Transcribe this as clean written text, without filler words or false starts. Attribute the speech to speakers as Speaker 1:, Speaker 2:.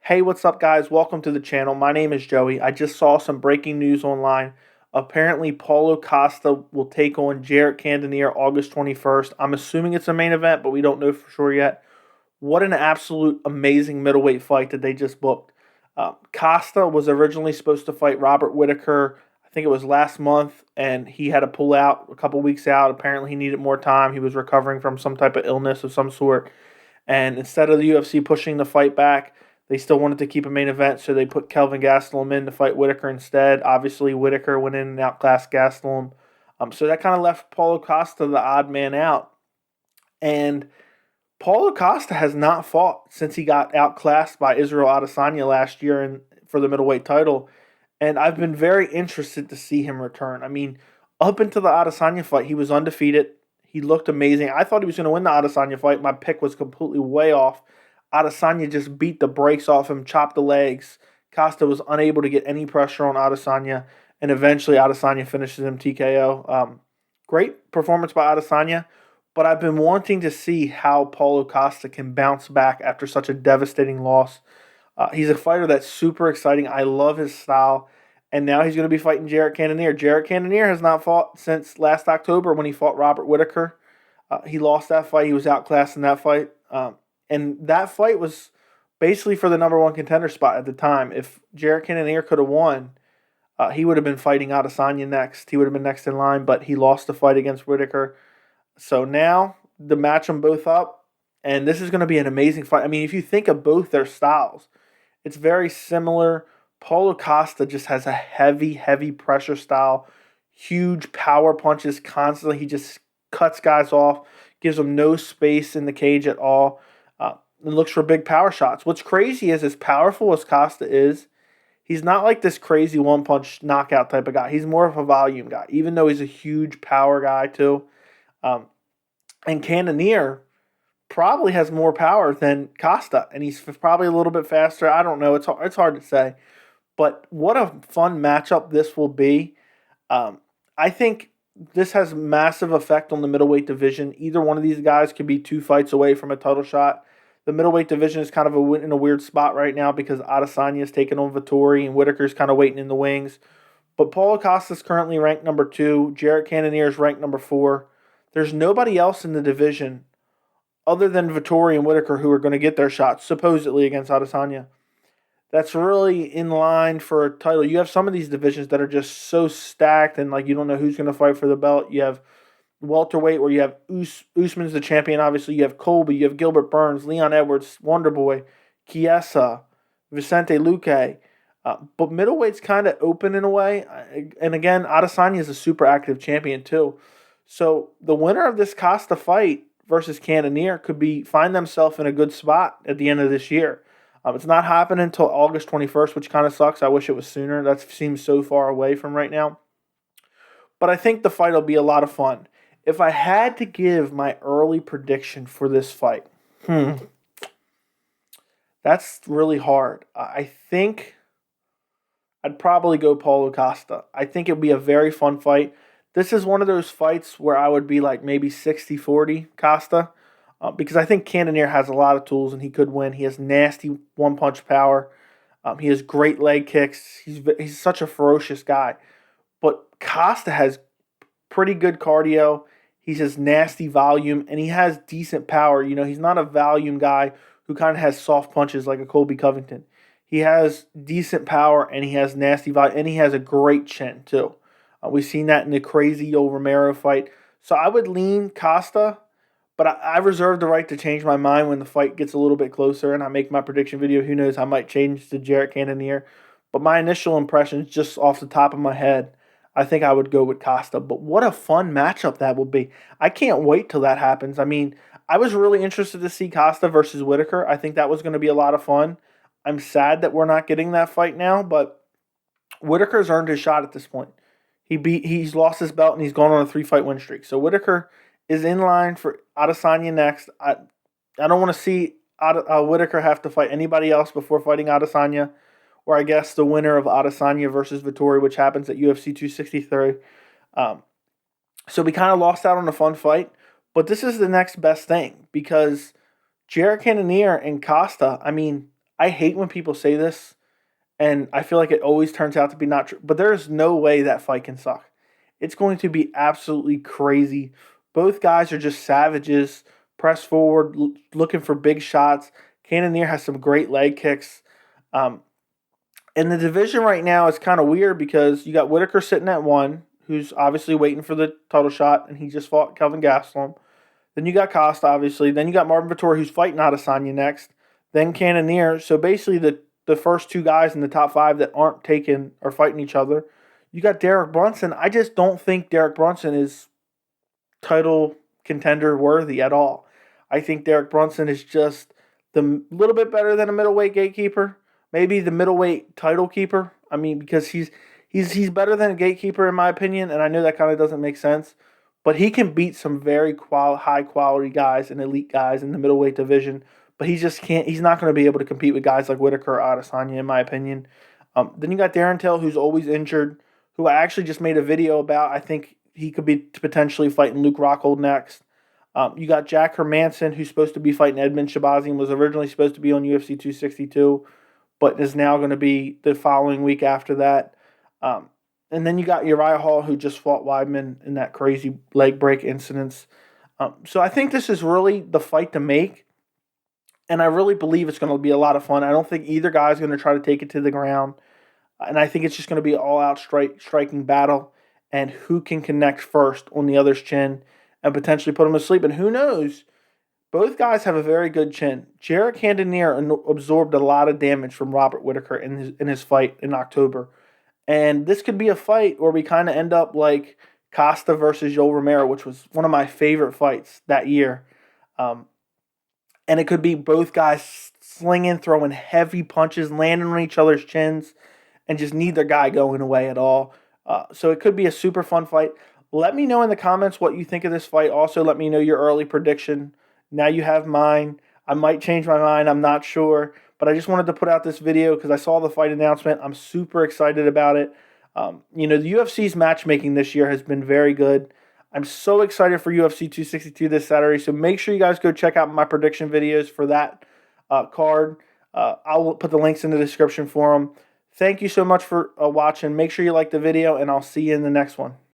Speaker 1: Hey, what's up, guys? Welcome to the channel. My name is Joey. I just saw some breaking news online. Apparently, Paulo Costa will take on Jared Cannonier August 21st. I'm assuming it's a main event, but we don't know for sure yet. What an absolute amazing middleweight fight that they just booked. Costa was originally supposed to fight Robert Whitaker, I think it was last month, and he had to pull out a couple weeks out. Apparently, he needed more time. He was recovering from some type of illness of some sort. And instead of the UFC pushing the fight back, they still wanted to keep a main event, so they put Kelvin Gastelum in to fight Whitaker instead. Obviously, Whitaker went in and outclassed Gastelum. So that kind of left Paulo Costa the odd man out. And Paulo Costa has not fought since he got outclassed by Israel Adesanya last year for the middleweight title. And I've been very interested to see him return. I mean, up until the Adesanya fight, he was undefeated. He looked amazing. I thought he was going to win the Adesanya fight. My pick was completely way off. Adesanya just beat the brakes off him, chopped the legs. Costa was unable to get any pressure on Adesanya, and eventually Adesanya finishes him TKO. Great performance by Adesanya, but I've been wanting to see how Paulo Costa can bounce back after such a devastating loss. He's a fighter that's super exciting. I love his style. And now he's going to be fighting Jared Cannonier. Jared Cannonier has not fought since last October when he fought Robert Whitaker. He lost that fight. He was outclassed in that fight. And that fight was basically for the number one contender spot at the time. If Jared Cannonier could have won, he would have been fighting Adesanya next. He would have been next in line, but he lost the fight against Whitaker. So now to match them both up, and this is going to be an amazing fight. I mean, if you think of both their styles, it's very similar. Paulo Costa just has a heavy, heavy pressure style, huge power punches constantly. He just cuts guys off, gives them no space in the cage at all, and looks for big power shots. What's crazy is, as powerful as Costa is, he's not like this crazy one-punch knockout type of guy. He's more of a volume guy, even though he's a huge power guy too. And Cannonier probably has more power than Costa, and he's probably a little bit faster. I don't know. It's hard to say. But what a fun matchup this will be. I think this has massive effect on the middleweight division. Either one of these guys could be 2 fights away from a title shot. The middleweight division is kind of in a weird spot right now because Adesanya is taking on Vettori and Whitaker's kind of waiting in the wings. But Paulo Costa is currently ranked number 2. Jared Cannonier is ranked number 4. There's nobody else in the division other than Vettori and Whitaker who are going to get their shots, supposedly, against Adesanya. That's really in line for a title. You have some of these divisions that are just so stacked and like you don't know who's going to fight for the belt. You have welterweight where you have Usman's the champion, obviously. You have Colby, you have Gilbert Burns, Leon Edwards, Wonderboy, Chiesa, Vicente Luque. But middleweight's kind of open in a way. And again, Adesanya is a super active champion too. So the winner of this Costa fight versus Cannonier could find themselves in a good spot at the end of this year. It's not happening until August 21st, which kind of sucks. I wish it was sooner. That seems so far away from right now. But I think the fight will be a lot of fun. If I had to give my early prediction for this fight, that's really hard. I think I'd probably go Paulo Costa. I think it would be a very fun fight. This is one of those fights where I would be like maybe 60-40 Costa. Because I think Cannonier has a lot of tools and he could win. He has nasty one-punch power. He has great leg kicks. He's such a ferocious guy. But Costa has pretty good cardio. He has nasty volume, and he has decent power. You know, he's not a volume guy who kind of has soft punches like a Colby Covington. He has decent power, and he has nasty volume, and he has a great chin, too. We've seen that in the crazy old Romero fight. So I would lean Costa. But I reserve the right to change my mind when the fight gets a little bit closer and I make my prediction video. Who knows, I might change to Jared Cannonier. But my initial impressions, just off the top of my head, I think I would go with Costa. But what a fun matchup that will be. I can't wait till that happens. I mean, I was really interested to see Costa versus Whitaker. I think that was going to be a lot of fun. I'm sad that we're not getting that fight now, but Whitaker's earned his shot at this point. He's lost his belt and he's gone on a 3-fight win streak. So Whitaker is in line for Adesanya next. I don't want to see Whitaker have to fight anybody else before fighting Adesanya, or I guess the winner of Adesanya versus Vettori, which happens at UFC 263. So we kind of lost out on a fun fight, but this is the next best thing because Jared Cannonier and Costa, I mean, I hate when people say this, and I feel like it always turns out to be not true. But there is no way that fight can suck. It's going to be absolutely crazy. Both guys are just savages, press forward, looking for big shots. Cannonier has some great leg kicks. Um, and the division right now is kind of weird because you got Whitaker sitting at 1, who's obviously waiting for the title shot, and he just fought Kelvin Gastelum. Then you got Costa, obviously. Then you got Marvin Vettori, who's fighting Adesanya next. Then Cannonier. So basically, the first 2 guys in the top 5 that aren't taken are fighting each other. You got Derek Brunson. I just don't think Derek Brunson is title contender worthy at all. I think Derek Brunson is just the little bit better than a middleweight gatekeeper, maybe the middleweight title keeper. I mean, because he's better than a gatekeeper in my opinion, and I know that kind of doesn't make sense, but he can beat some very high quality guys and elite guys in the middleweight division. But he just can't. He's not going to be able to compete with guys like Whitaker or Adesanya, in my opinion. Then you got Darren Till, who's always injured, who I actually just made a video about. I think he could be potentially fighting Luke Rockhold next. You got Jack Hermanson, who's supposed to be fighting Edmund Shabazi and was originally supposed to be on UFC 262, but is now going to be the following week after that. And then you got Uriah Hall, who just fought Weidman in that crazy leg break incidents. So I think this is really the fight to make, and I really believe it's going to be a lot of fun. I don't think either guy is going to try to take it to the ground, and I think it's just going to be an all-out striking battle, and who can connect first on the other's chin and potentially put him to sleep. And who knows? Both guys have a very good chin. Jared Cannonier absorbed a lot of damage from Robert Whitaker in his fight in October. And this could be a fight where we kind of end up like Costa versus Yoel Romero, which was one of my favorite fights that year. And it could be both guys slinging, throwing heavy punches, landing on each other's chins, and just neither guy going away at all. So it could be a super fun fight. Let me know in the comments what you think of this fight. Also, let me know your early prediction. Now you have mine. I might change my mind. I'm not sure. But I just wanted to put out this video because I saw the fight announcement. I'm super excited about it. The UFC's matchmaking this year has been very good. I'm so excited for UFC 262 this Saturday. So make sure you guys go check out my prediction videos for that card. I'll put the links in the description for them. Thank you so much for watching. Make sure you like the video, and I'll see you in the next one.